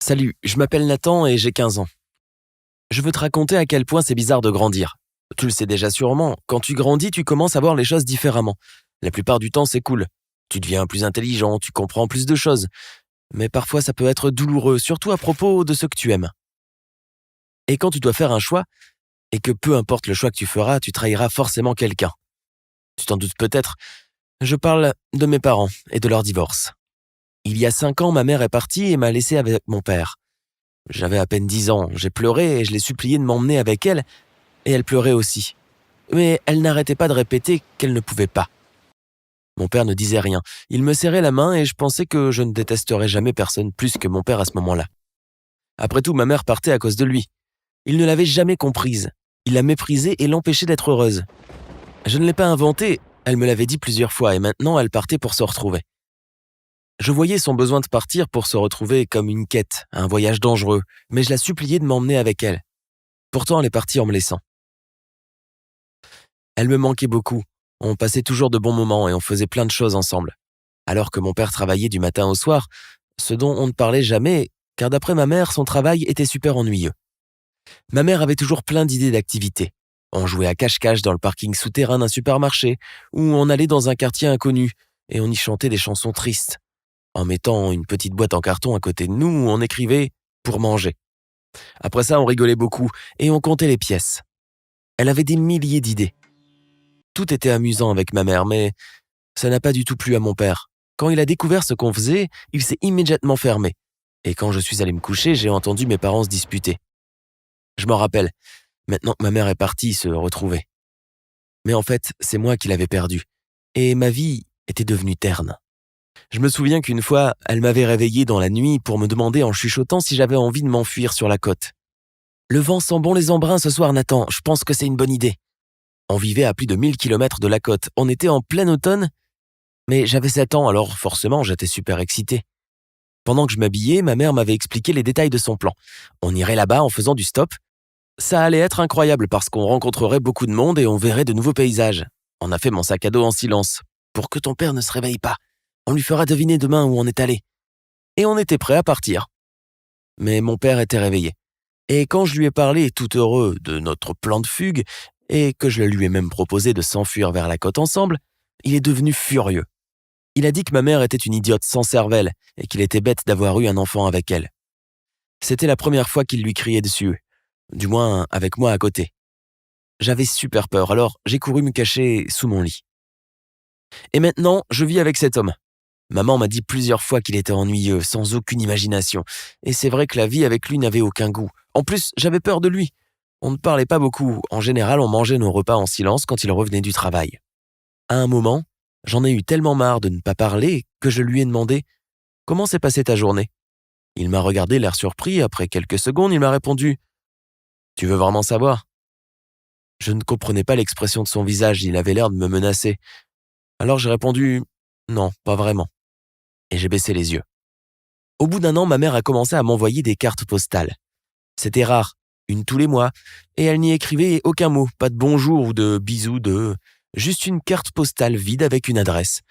Salut, je m'appelle Nathan et j'ai 15 ans. Je veux te raconter à quel point c'est bizarre de grandir. Tu le sais déjà sûrement, quand tu grandis, tu commences à voir les choses différemment. La plupart du temps, c'est cool. Tu deviens plus intelligent, tu comprends plus de choses. Mais parfois, ça peut être douloureux, surtout à propos de ceux que tu aimes. Et quand tu dois faire un choix, et que peu importe le choix que tu feras, tu trahiras forcément quelqu'un. Tu t'en doutes peut-être, je parle de mes parents et de leur divorce. Il y a 5 ans, ma mère est partie et m'a laissé avec mon père. J'avais à peine 10 ans, j'ai pleuré et je l'ai supplié de m'emmener avec elle, et elle pleurait aussi. Mais elle n'arrêtait pas de répéter qu'elle ne pouvait pas. Mon père ne disait rien, il me serrait la main et je pensais que je ne détesterais jamais personne plus que mon père à ce moment-là. Après tout, ma mère partait à cause de lui. Il ne l'avait jamais comprise, il la méprisait et l'empêchait d'être heureuse. Je ne l'ai pas inventé, elle me l'avait dit plusieurs fois et maintenant elle partait pour se retrouver. Je voyais son besoin de partir pour se retrouver comme une quête, un voyage dangereux, mais je la suppliais de m'emmener avec elle. Pourtant, elle est partie en me laissant. Elle me manquait beaucoup. On passait toujours de bons moments et on faisait plein de choses ensemble. Alors que mon père travaillait du matin au soir, ce dont on ne parlait jamais, car d'après ma mère, son travail était super ennuyeux. Ma mère avait toujours plein d'idées d'activités. On jouait à cache-cache dans le parking souterrain d'un supermarché, ou on allait dans un quartier inconnu, et on y chantait des chansons tristes. En mettant une petite boîte en carton à côté de nous, on écrivait « pour manger ». Après ça, on rigolait beaucoup, et on comptait les pièces. Elle avait des milliers d'idées. Tout était amusant avec ma mère, mais ça n'a pas du tout plu à mon père. Quand il a découvert ce qu'on faisait, il s'est immédiatement fermé. Et quand je suis allé me coucher, j'ai entendu mes parents se disputer. Je m'en rappelle, maintenant que ma mère est partie se retrouver. Mais en fait, c'est moi qui l'avais perdue. Et ma vie était devenue terne. Je me souviens qu'une fois, elle m'avait réveillé dans la nuit pour me demander en chuchotant si j'avais envie de m'enfuir sur la côte. Le vent sent bon les embruns ce soir, Nathan, je pense que c'est une bonne idée. On vivait à plus de 1000 kilomètres de la côte, on était en plein automne, mais j'avais 7 ans, alors forcément j'étais super excité. Pendant que je m'habillais, ma mère m'avait expliqué les détails de son plan. On irait là-bas en faisant du stop. Ça allait être incroyable parce qu'on rencontrerait beaucoup de monde et on verrait de nouveaux paysages. On a fait mon sac à dos en silence, pour que ton père ne se réveille pas. On lui fera deviner demain où on est allé. Et on était prêt à partir. Mais mon père était réveillé. Et quand je lui ai parlé, tout heureux, de notre plan de fugue, et que je lui ai même proposé de s'enfuir vers la côte ensemble, il est devenu furieux. Il a dit que ma mère était une idiote sans cervelle et qu'il était bête d'avoir eu un enfant avec elle. C'était la première fois qu'il lui criait dessus, du moins avec moi à côté. J'avais super peur, alors j'ai couru me cacher sous mon lit. Et maintenant, je vis avec cet homme. Maman m'a dit plusieurs fois qu'il était ennuyeux, sans aucune imagination. Et c'est vrai que la vie avec lui n'avait aucun goût. En plus, j'avais peur de lui. On ne parlait pas beaucoup. En général, on mangeait nos repas en silence quand il revenait du travail. À un moment, j'en ai eu tellement marre de ne pas parler que je lui ai demandé « Comment s'est passée ta journée ?» Il m'a regardé l'air surpris. Après quelques secondes, il m'a répondu « Tu veux vraiment savoir ?» Je ne comprenais pas l'expression de son visage. Il avait l'air de me menacer. Alors j'ai répondu « Non, pas vraiment. » Et j'ai baissé les yeux. Au bout d'1 an, ma mère a commencé à m'envoyer des cartes postales. C'était rare, une tous les mois, et elle n'y écrivait aucun mot, pas de bonjour ou de bisous, juste une carte postale vide avec une adresse.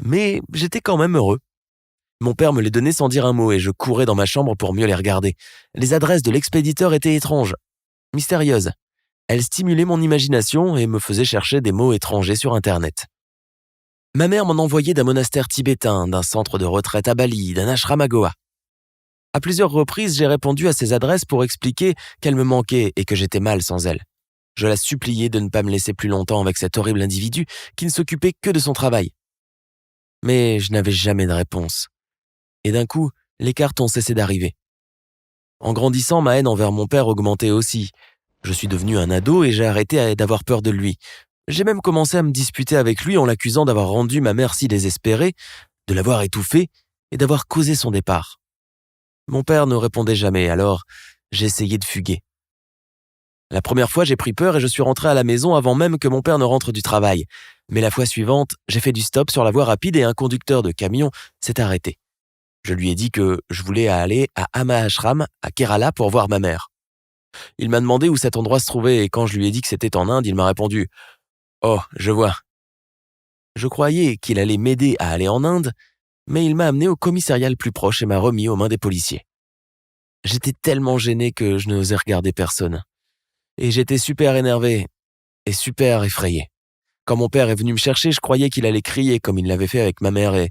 Mais j'étais quand même heureux. Mon père me les donnait sans dire un mot et je courais dans ma chambre pour mieux les regarder. Les adresses de l'expéditeur étaient étranges, mystérieuses. Elles stimulaient mon imagination et me faisaient chercher des mots étrangers sur Internet. Ma mère m'en envoyait d'un monastère tibétain, d'un centre de retraite à Bali, d'un ashram à Goa. À plusieurs reprises, j'ai répondu à ces adresses pour expliquer qu'elles me manquaient et que j'étais mal sans elles. Je la suppliais de ne pas me laisser plus longtemps avec cet horrible individu qui ne s'occupait que de son travail. Mais je n'avais jamais de réponse. Et d'un coup, les cartes ont cessé d'arriver. En grandissant, ma haine envers mon père augmentait aussi. Je suis devenu un ado et j'ai arrêté d'avoir peur de lui. J'ai même commencé à me disputer avec lui en l'accusant d'avoir rendu ma mère si désespérée, de l'avoir étouffée et d'avoir causé son départ. Mon père ne répondait jamais, alors j'ai essayé de fuguer. La première fois, j'ai pris peur et je suis rentré à la maison avant même que mon père ne rentre du travail. Mais la fois suivante, j'ai fait du stop sur la voie rapide et un conducteur de camion s'est arrêté. Je lui ai dit que je voulais aller à Ama Ashram, à Kerala, pour voir ma mère. Il m'a demandé où cet endroit se trouvait et quand je lui ai dit que c'était en Inde, il m'a répondu « Oh, je vois ». Je croyais qu'il allait m'aider à aller en Inde, mais il m'a amené au commissariat le plus proche et m'a remis aux mains des policiers. J'étais tellement gêné que je n'osais regarder personne. Et j'étais super énervé et super effrayé. Quand mon père est venu me chercher, je croyais qu'il allait crier comme il l'avait fait avec ma mère et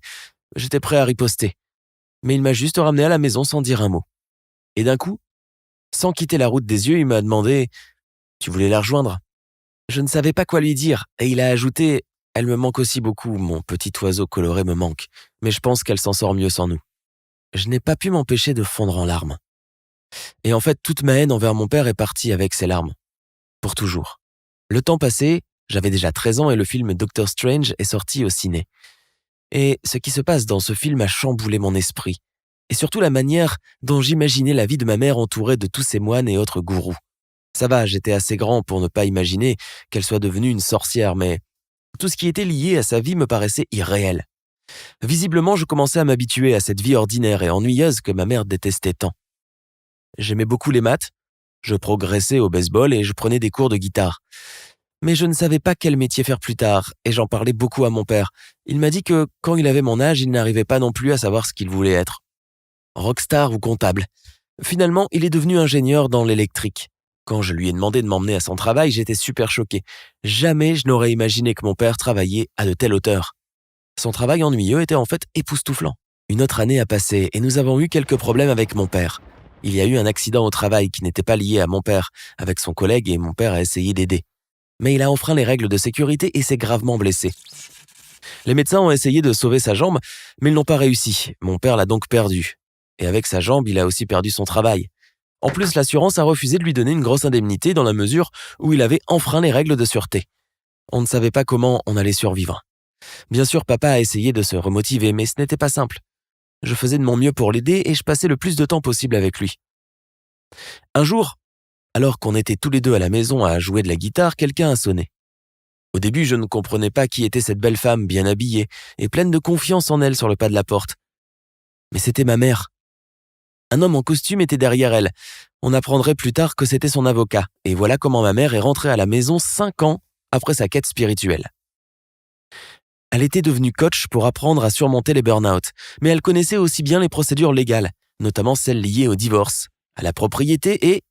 j'étais prêt à riposter. Mais il m'a juste ramené à la maison sans dire un mot. Et d'un coup, sans quitter la route des yeux, il m'a demandé « Tu voulais la rejoindre ?» Je ne savais pas quoi lui dire et il a ajouté « Elle me manque aussi beaucoup, mon petit oiseau coloré me manque, mais je pense qu'elle s'en sort mieux sans nous. » Je n'ai pas pu m'empêcher de fondre en larmes. Et en fait, toute ma haine envers mon père est partie avec ces larmes. Pour toujours. Le temps passé, j'avais déjà 13 ans et le film Doctor Strange est sorti au ciné. Et ce qui se passe dans ce film a chamboulé mon esprit. Et surtout la manière dont j'imaginais la vie de ma mère entourée de tous ces moines et autres gourous. Ça va, j'étais assez grand pour ne pas imaginer qu'elle soit devenue une sorcière, mais tout ce qui était lié à sa vie me paraissait irréel. Visiblement, je commençais à m'habituer à cette vie ordinaire et ennuyeuse que ma mère détestait tant. J'aimais beaucoup les maths, je progressais au baseball et je prenais des cours de guitare. Mais je ne savais pas quel métier faire plus tard, et j'en parlais beaucoup à mon père. Il m'a dit que, quand il avait mon âge, il n'arrivait pas non plus à savoir ce qu'il voulait être. Rockstar ou comptable. Finalement, il est devenu ingénieur dans l'électrique. Quand je lui ai demandé de m'emmener à son travail, j'étais super choqué. Jamais je n'aurais imaginé que mon père travaillait à de telles hauteurs. Son travail ennuyeux était en fait époustouflant. Une autre année a passé et nous avons eu quelques problèmes avec mon père. Il y a eu un accident au travail qui n'était pas lié à mon père, avec son collègue et mon père a essayé d'aider. Mais il a enfreint les règles de sécurité et s'est gravement blessé. Les médecins ont essayé de sauver sa jambe, mais ils n'ont pas réussi. Mon père l'a donc perdu. Et avec sa jambe, il a aussi perdu son travail. En plus, l'assurance a refusé de lui donner une grosse indemnité dans la mesure où il avait enfreint les règles de sûreté. On ne savait pas comment on allait survivre. Bien sûr, papa a essayé de se remotiver, mais ce n'était pas simple. Je faisais de mon mieux pour l'aider et je passais le plus de temps possible avec lui. Un jour, alors qu'on était tous les deux à la maison à jouer de la guitare, quelqu'un a sonné. Au début, je ne comprenais pas qui était cette belle femme bien habillée et pleine de confiance en elle sur le pas de la porte. Mais c'était ma mère. Un homme en costume était derrière elle. On apprendrait plus tard que c'était son avocat. Et voilà comment ma mère est rentrée à la maison 5 ans après sa quête spirituelle. Elle était devenue coach pour apprendre à surmonter les burn-out, mais elle connaissait aussi bien les procédures légales, notamment celles liées au divorce, à la propriété et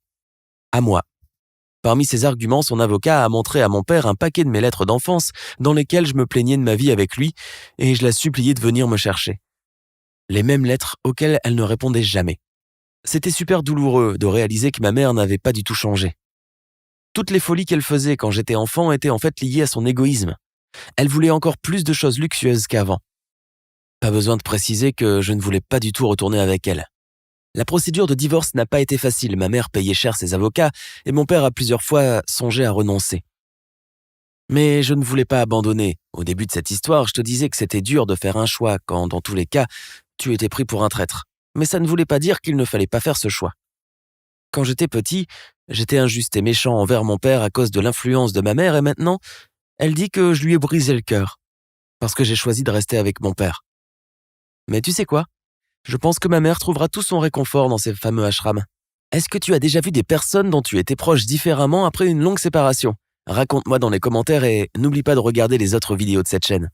à moi. Parmi ses arguments, son avocat a montré à mon père un paquet de mes lettres d'enfance dans lesquelles je me plaignais de ma vie avec lui et je la suppliais de venir me chercher. Les mêmes lettres auxquelles elle ne répondait jamais. C'était super douloureux de réaliser que ma mère n'avait pas du tout changé. Toutes les folies qu'elle faisait quand j'étais enfant étaient en fait liées à son égoïsme. Elle voulait encore plus de choses luxueuses qu'avant. Pas besoin de préciser que je ne voulais pas du tout retourner avec elle. La procédure de divorce n'a pas été facile, ma mère payait cher ses avocats et mon père a plusieurs fois songé à renoncer. Mais je ne voulais pas abandonner. Au début de cette histoire, je te disais que c'était dur de faire un choix quand, dans tous les cas, tu étais pris pour un traître. Mais ça ne voulait pas dire qu'il ne fallait pas faire ce choix. Quand j'étais petit, j'étais injuste et méchant envers mon père à cause de l'influence de ma mère et maintenant, elle dit que je lui ai brisé le cœur parce que j'ai choisi de rester avec mon père. Mais tu sais quoi ? Je pense que ma mère trouvera tout son réconfort dans ces fameux ashrams. Est-ce que tu as déjà vu des personnes dont tu étais proche différemment après une longue séparation ? Raconte-moi dans les commentaires et n'oublie pas de regarder les autres vidéos de cette chaîne.